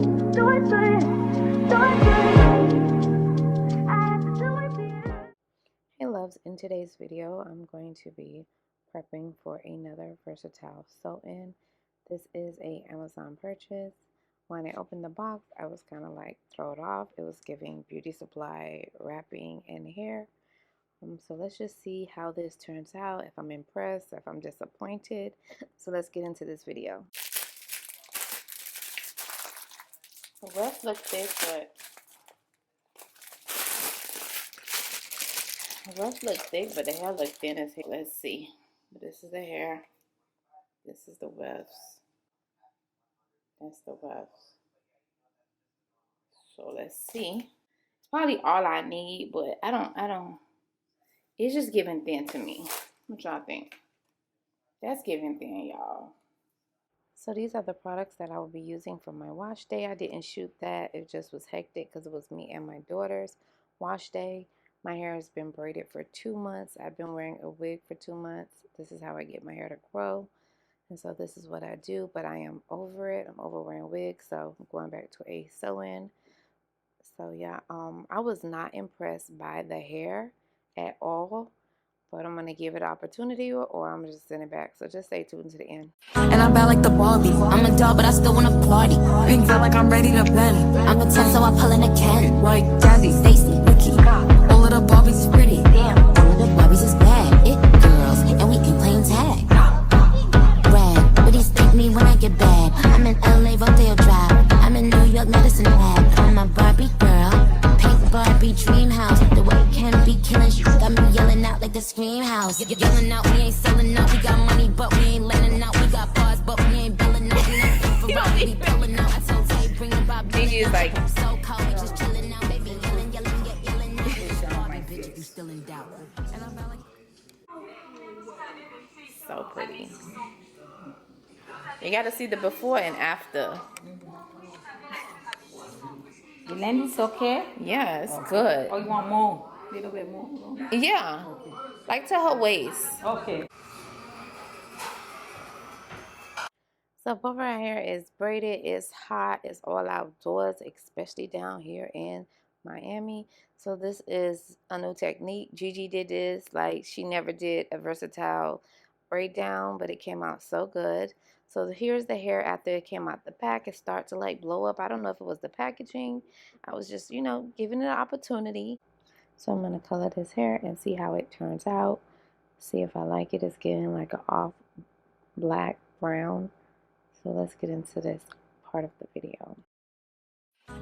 Hey loves, in today's video I'm going to be prepping for another versatile sew-in. This is a Amazon purchase. When I opened the box, I was kind of like thrown off. It was giving beauty supply wrapping and hair. So let's just see how this turns out, if I'm impressed, if I'm disappointed. So let's get into this video. The rest looks thick, but the hair looks thin as hell. Let's see. This is the hair. This is the wefts. That's the wefts. So let's see. It's probably all I need, but I don't. It's just giving thin to me. What y'all think? That's giving thin, y'all. So these are the products that I will be using for my wash day. I didn't shoot that. It just was hectic because it was me and my daughter's wash day. My hair has been braided for 2 months. I've been wearing a wig for 2 months. This is how I get my hair to grow. And so this is what I do, but I am over it. I'm over wearing wigs, so I'm going back to a sew-in. So yeah, I was not impressed by the hair at all, but I'm going to give it an opportunity or I'm just send it back. So just stay tuned to the end. And I'm bad like the Barbie. I'm a doll, but I still wanna party. Pink feel like I'm ready to bend. I'm a 10, so I pull in a can. Like Daddy, Stacy, Ricky. All of the Barbies is pretty. Damn. All of the Barbies is bad. It girls, and we ain't playing tag. Brad, what do you think me when I get bad? I'm in LA, Rodeo Drive. I'm in New York, Medicine Hat. I'm a Barbie girl. Pink Barbie dream house. The way it can be killing, she got me yelling out like the Scream House. Yelling out, we ain't selling out. We got money, but we ain't lending out. We got bars, but we ain't billing out. We not Ferrari, we pulling out. I told Tay, bring it Bob. Gigi is like, I'm so cold, we just chilling out, baby. Yelling out. Barbie, bitch, if you still in doubt. And I'm like, so pretty. You got to see the before and after. The length is okay? Yeah, it's good. Or you want more? A little bit more? Yeah, like to her waist. Okay. So both of her hair is braided. It's hot. It's all outdoors, especially down here in Miami. So this is a new technique. Gigi did this. Like, she never did a versatile braid down, but it came out so good. So here's the hair after it came out the pack. It started to like blow up. I don't know if it was the packaging. I was just, you know, giving it an opportunity. So I'm going to color this hair and see how it turns out. See if I like it. It's getting like an off black brown. So let's get into this part of the video.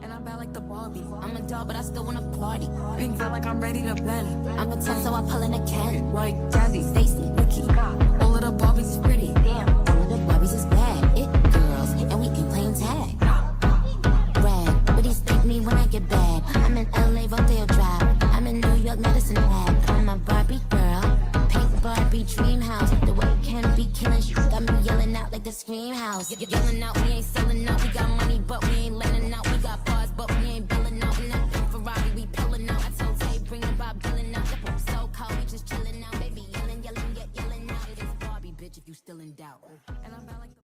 and I'm bad like the Barbie. I'm a doll, but I still wanna party. Pink feel like I'm ready to bend. I'm a 10, so I pull in a can. Like Daddy, Stacy, Ricky. All of the Barbies is pretty. Damn. All of the Barbies is bad. It girls, and we ain't playing tag. Brad, what do you think me when I get bad? I'm in LA, Rodeo Drive. I'm in New York, Medicine Hat. I'm a Barbie girl. Pink Barbie dream house. The way it can be killing, she got me yelling out like the Scream House. Yelling out, we ain't selling out. We got money, but we ain't lending out. We got bars, but we ain't billing out. We not Ferrari, we pulling out. I told Tay, bring it Bob billing out. I'm so cold, we just chilling out, baby. Yelling out. It is Barbie, bitch, if you still in doubt. And I'm bad like the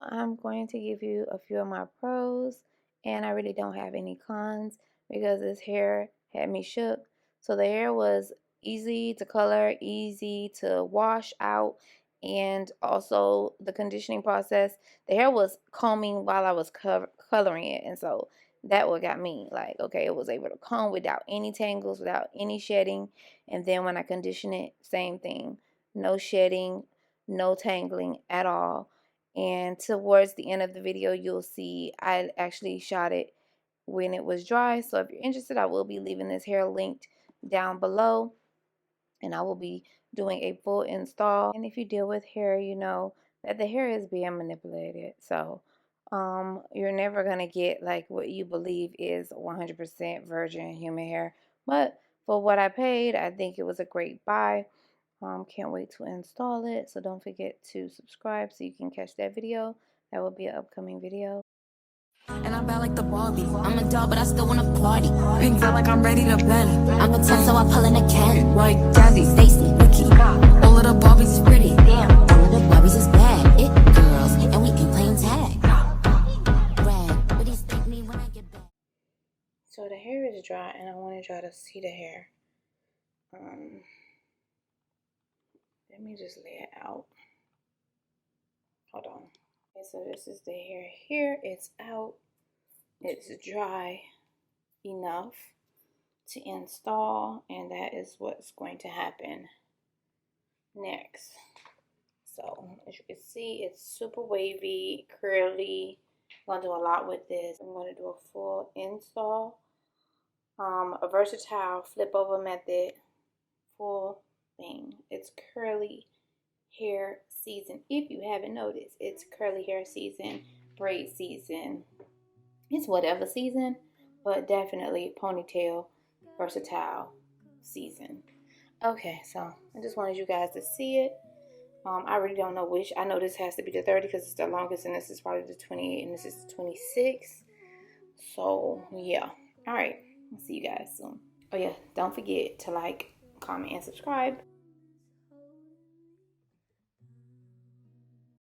I'm going to give you a few of my pros, and I really don't have any cons because this hair had me shook. So the hair was easy to color, easy to wash out, and also the conditioning process. The hair was combing while I was coloring it, and so that what got me like, okay, it was able to comb without any tangles, without any shedding. And then when I condition it, same thing, no shedding, no tangling at all. And towards the end of the video, you'll see I actually shot it when it was dry. So if you're interested, I will be leaving this hair linked down below, and I will be doing a full install. And if you deal with hair, you know that the hair is being manipulated. So you're never going to get like what you believe is 100% virgin human hair. But for what I paid, I think it was a great buy. Can't wait to install it. So don't forget to subscribe so you can catch that video. That will be an upcoming video. And I'm bad like the Barbie. I'm a doll, but I still wanna party. Pink feel like I'm ready to blend. I'm a 10, so I pull in a can. White Jazzy, Stacy, Ricky. All of the Barbies is pretty. Damn. All of the Barbies is bad. It girls, and we ain't playing tag. Brad, but he stick me when I get back. So the hair is dry, and I wanted y'all to see the hair. Let me just lay it out. Hold on. Okay, so this is the hair here. It's out. It's dry enough to install, and that is what's going to happen next. So as you can see, it's super wavy, curly. I'm gonna do a lot with this. I'm gonna do a full install, a versatile flip over method, full thing. It's curly hair season. If you haven't noticed, it's curly hair season, braid season. It's whatever season, but definitely ponytail versatile season. Okay, so I just wanted you guys to see it. I really don't know which. I know this has to be the 30 because it's the longest, and this is probably the 28, and this is the 26. So yeah. All right. I'll see you guys soon. Oh yeah, don't forget to like, comment, and subscribe.